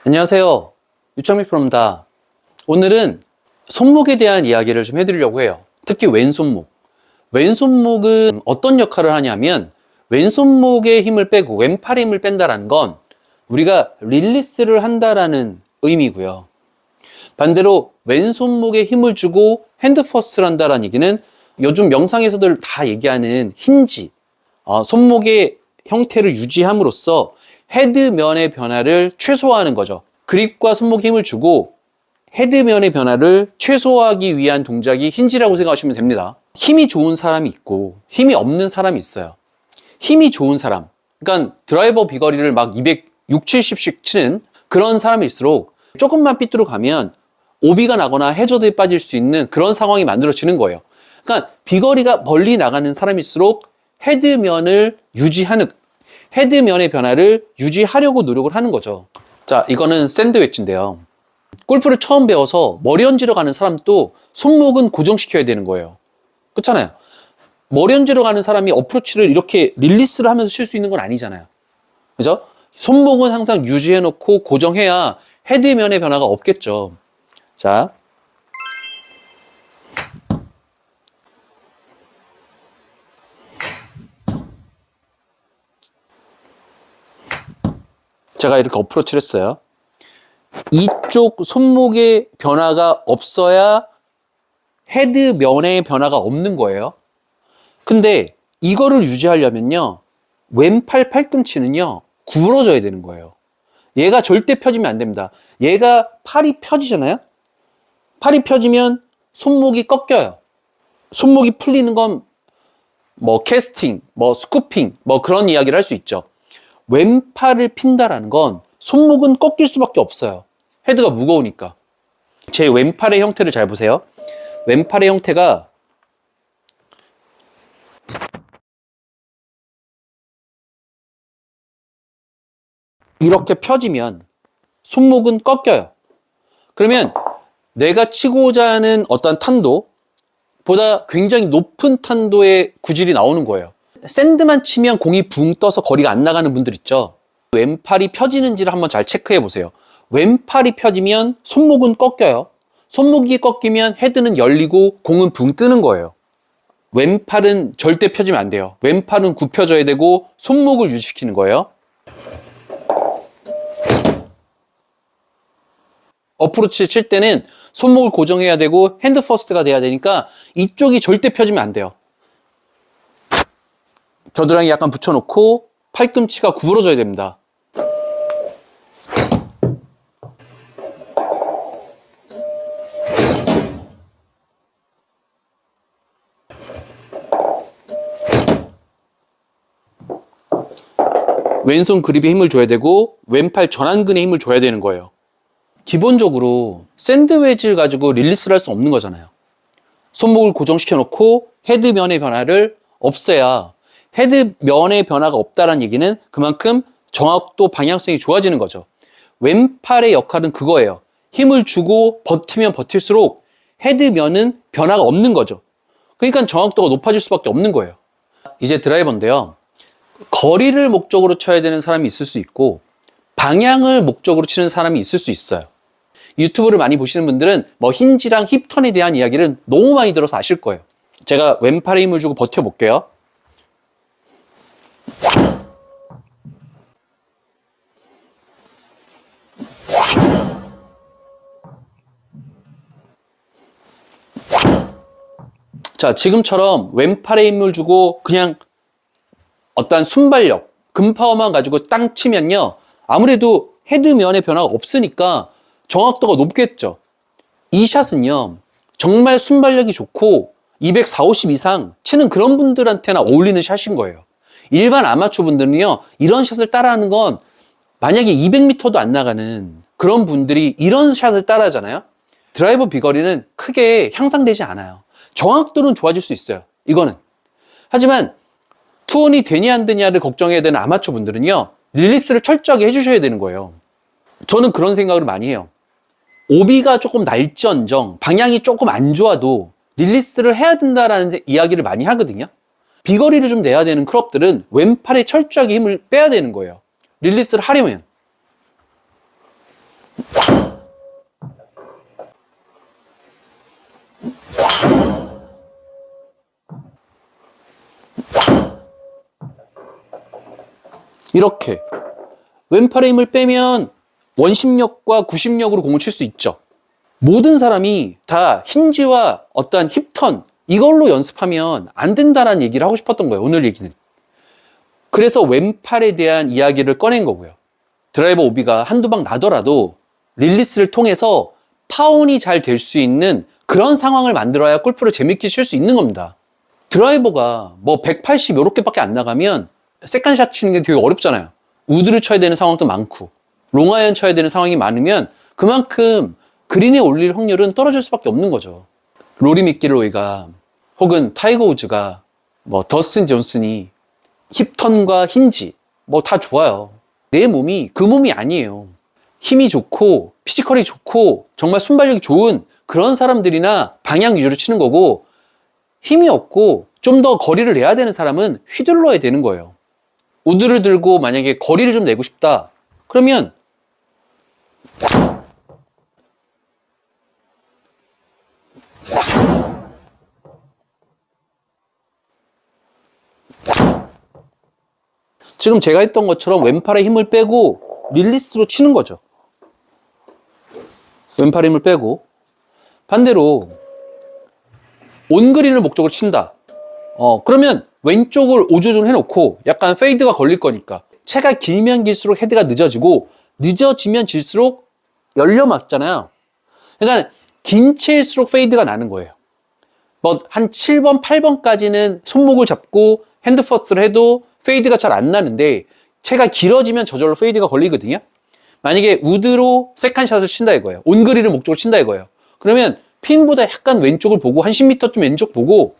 안녕하세요. 유창민 프로입니다. 오늘은 손목에 대한 이야기를 좀 해드리려고 해요. 특히 왼손목. 왼손목은 어떤 역할을 하냐면 왼손목에 힘을 빼고 왼팔에 힘을 뺀다는 건 우리가 릴리스를 한다라는 의미고요. 반대로 왼손목에 힘을 주고 핸드 퍼스트를 한다라는 얘기는 요즘 명상에서들 다 얘기하는 힌지, 손목의 형태를 유지함으로써 헤드면의 변화를 최소화하는 거죠. 그립과 손목에 힘을 주고 헤드면의 변화를 최소화하기 위한 동작이 힌지라고 생각하시면 됩니다. 힘이 좋은 사람이 있고 힘이 없는 사람이 있어요. 힘이 좋은 사람, 그러니까 드라이버 비거리를 막 260, 70씩 치는 그런 사람일수록 조금만 삐뚤어 가면 오비가 나거나 해저드에 빠질 수 있는 그런 상황이 만들어지는 거예요. 그러니까 비거리가 멀리 나가는 사람일수록 헤드면을 유지하는, 헤드면의 변화를 유지하려고 노력을 하는 거죠. 자, 이거는 샌드 웨지인데요. 골프를 처음 배워서 머리 얹으러 가는 사람도 손목은 고정시켜야 되는 거예요. 그렇잖아요. 머리 얹으러 가는 사람이 어프로치를 이렇게 릴리스를 하면서 칠 수 있는 건 아니잖아요. 그죠? 손목은 항상 유지해 놓고 고정해야 헤드면의 변화가 없겠죠. 자, 제가 이렇게 어프로치를 했어요. 이쪽 손목의 변화가 없어야 헤드면의 변화가 없는 거예요. 근데 이거를 유지하려면요, 왼팔 팔꿈치는요 구부러져야 되는 거예요. 얘가 절대 펴지면 안 됩니다. 얘가 팔이 펴지잖아요. 팔이 펴지면 손목이 꺾여요. 손목이 풀리는 건 뭐 캐스팅, 뭐 스쿠핑, 뭐 그런 이야기를 할 수 있죠. 왼팔을 핀다라는 건 손목은 꺾일 수밖에 없어요. 헤드가 무거우니까. 제 왼팔의 형태를 잘 보세요. 왼팔의 형태가 이렇게 펴지면 손목은 꺾여요. 그러면 내가 치고자 하는 어떤 탄도보다 굉장히 높은 탄도의 구질이 나오는 거예요. 샌드만 치면 공이 붕 떠서 거리가 안 나가는 분들 있죠. 왼팔이 펴지는지를 한번 잘 체크해 보세요. 왼팔이 펴지면 손목은 꺾여요. 손목이 꺾이면 헤드는 열리고 공은 붕 뜨는 거예요. 왼팔은 절대 펴지면 안 돼요. 왼팔은 굽혀져야 되고 손목을 유지시키는 거예요. 어프로치 칠 때는 손목을 고정해야 되고 핸드 퍼스트가 돼야 되니까 이쪽이 절대 펴지면 안 돼요. 겨드랑이 약간 붙여놓고 팔꿈치가 구부러져야 됩니다. 왼손 그립에 힘을 줘야 되고 왼팔 전완근에 힘을 줘야 되는 거예요. 기본적으로 샌드 웨지를 가지고 릴리스를 할 수 없는 거잖아요. 손목을 고정시켜 놓고 헤드면의 변화를 없애야, 헤드면의 변화가 없다는 얘기는 그만큼 정확도 방향성이 좋아지는 거죠. 왼팔의 역할은 그거예요. 힘을 주고 버티면 버틸수록 헤드면은 변화가 없는 거죠. 그러니까 정확도가 높아질 수밖에 없는 거예요. 이제 드라이버인데요. 거리를 목적으로 쳐야 되는 사람이 있을 수 있고 방향을 목적으로 치는 사람이 있을 수 있어요. 유튜브를 많이 보시는 분들은 뭐 힌지랑 힙턴에 대한 이야기를 너무 많이 들어서 아실 거예요. 제가 왼팔에 힘을 주고 버텨볼게요. 자, 지금처럼 왼팔에 힘을 주고 그냥 어떤 순발력, 근파워만 가지고 땅 치면요, 아무래도 헤드면의 변화가 없으니까 정확도가 높겠죠. 이 샷은요, 정말 순발력이 좋고 240, 50 이상 치는 그런 분들한테나 어울리는 샷인 거예요. 일반 아마추어 분들은요, 이런 샷을 따라하는 건 만약에 200m도 안 나가는 그런 분들이 이런 샷을 따라하잖아요. 드라이버 비거리는 크게 향상되지 않아요. 정확도는 좋아질 수 있어요, 이거는. 하지만 투혼이 되냐 안 되냐를 걱정해야 되는 아마추어 분들은요, 릴리스를 철저하게 해주셔야 되는 거예요. 저는 그런 생각을 많이 해요. 오비가 조금 날지언정 방향이 조금 안 좋아도 릴리스를 해야 된다라는 이야기를 많이 하거든요. 비거리를 좀 내야 되는 클럽들은 왼팔에 철저하게 힘을 빼야 되는 거예요. 릴리스를 하려면. 이렇게 왼팔의 힘을 빼면 원심력과 구심력으로 공을 칠 수 있죠. 모든 사람이 다 힌지와 어떠한 힙턴 이걸로 연습하면 안 된다는 얘기를 하고 싶었던 거예요. 오늘 얘기는. 그래서 왼팔에 대한 이야기를 꺼낸 거고요. 드라이버 오비가 한두 방 나더라도 릴리스를 통해서 파온이 잘 될 수 있는 그런 상황을 만들어야 골프를 재밌게 칠 수 있는 겁니다. 드라이버가 뭐 180 요렇게밖에 안 나가면 세컨샷 치는 게 되게 어렵잖아요. 우드를 쳐야 되는 상황도 많고 롱아이언 쳐야 되는 상황이 많으면 그만큼 그린에 올릴 확률은 떨어질 수밖에 없는 거죠. 로리 맥길로이가 혹은 타이거 우즈가 뭐 더스틴 존슨이 힙턴과 힌지 뭐 다 좋아요. 내 몸이 그 몸이 아니에요. 힘이 좋고 피지컬이 좋고 정말 순발력이 좋은 그런 사람들이나 방향 위주로 치는 거고, 힘이 없고 좀 더 거리를 내야 되는 사람은 휘둘러야 되는 거예요. 우드를 들고 만약에 거리를 좀 내고 싶다 그러면 지금 제가 했던 것처럼 왼팔에 힘을 빼고 릴리스로 치는 거죠. 왼팔에 힘을 빼고 반대로 온그린을 목적으로 친다. 그러면 왼쪽을 오조준 해놓고 약간 페이드가 걸릴 거니까 채가 길면 길수록 헤드가 늦어지고 늦어지면 질수록 열려 맞잖아요. 그러니까 긴 채일수록 페이드가 나는 거예요. 뭐 한 7번, 8번까지는 손목을 잡고 핸드 퍼스트를 해도 페이드가 잘 안 나는데 채가 길어지면 저절로 페이드가 걸리거든요. 만약에 우드로 세컨샷을 친다 이거예요. 온그린을 목적으로 친다 이거예요. 그러면 핀보다 약간 왼쪽을 보고 한 10m쯤 왼쪽 보고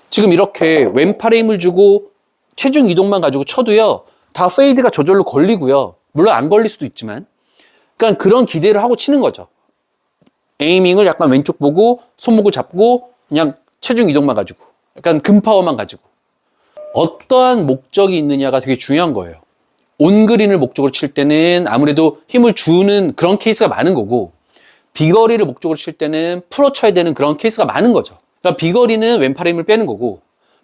지금 이렇게 왼팔에 힘을 주고 체중 이동만 가지고 쳐도요, 다 페이드가 저절로 걸리고요. 물론 안 걸릴 수도 있지만, 그러니까 그런 기대를 하고 치는 거죠. 에이밍을 약간 왼쪽 보고 손목을 잡고 그냥 체중 이동만 가지고 약간 금파워만 가지고 어떠한 목적이 있느냐가 되게 중요한 거예요. 온그린을 목적으로 칠 때는 아무래도 힘을 주는 그런 케이스가 많은 거고, 비거리를 목적으로 칠 때는 풀어 쳐야 되는 그런 케이스가 많은 거죠. 그러니까 비거리는 왼팔에 힘을 빼는 거고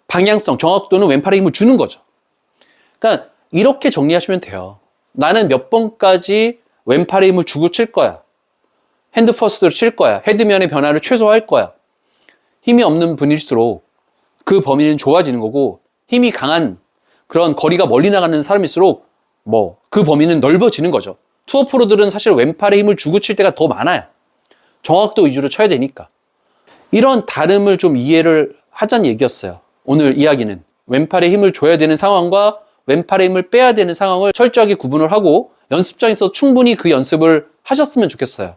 방향성, 정확도는 왼팔에 힘을 주는 거죠. 그러니까 이렇게 정리하시면 돼요. 나는 몇 번까지 왼팔에 힘을 주고 칠 거야. 핸드 퍼스트로 칠 거야. 헤드면의 변화를 최소화할 거야. 힘이 없는 분일수록 그 범위는 좁아지는 거고, 힘이 강한 그런 거리가 멀리 나가는 사람일수록 뭐 그 범위는 넓어지는 거죠. 투어 프로들은 사실 왼팔에 힘을 주고 칠 때가 더 많아요. 정확도 위주로 쳐야 되니까. 이런 다름을 좀 이해를 하자는 얘기였어요. 오늘 이야기는 왼팔에 힘을 줘야 되는 상황과 왼팔에 힘을 빼야 되는 상황을 철저하게 구분을 하고 연습장에서 충분히 그 연습을 하셨으면 좋겠어요.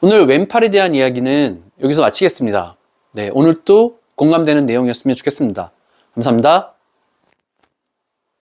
오늘 왼팔에 대한 이야기는 여기서 마치겠습니다. 네, 오늘도 공감되는 내용이었으면 좋겠습니다. 감사합니다.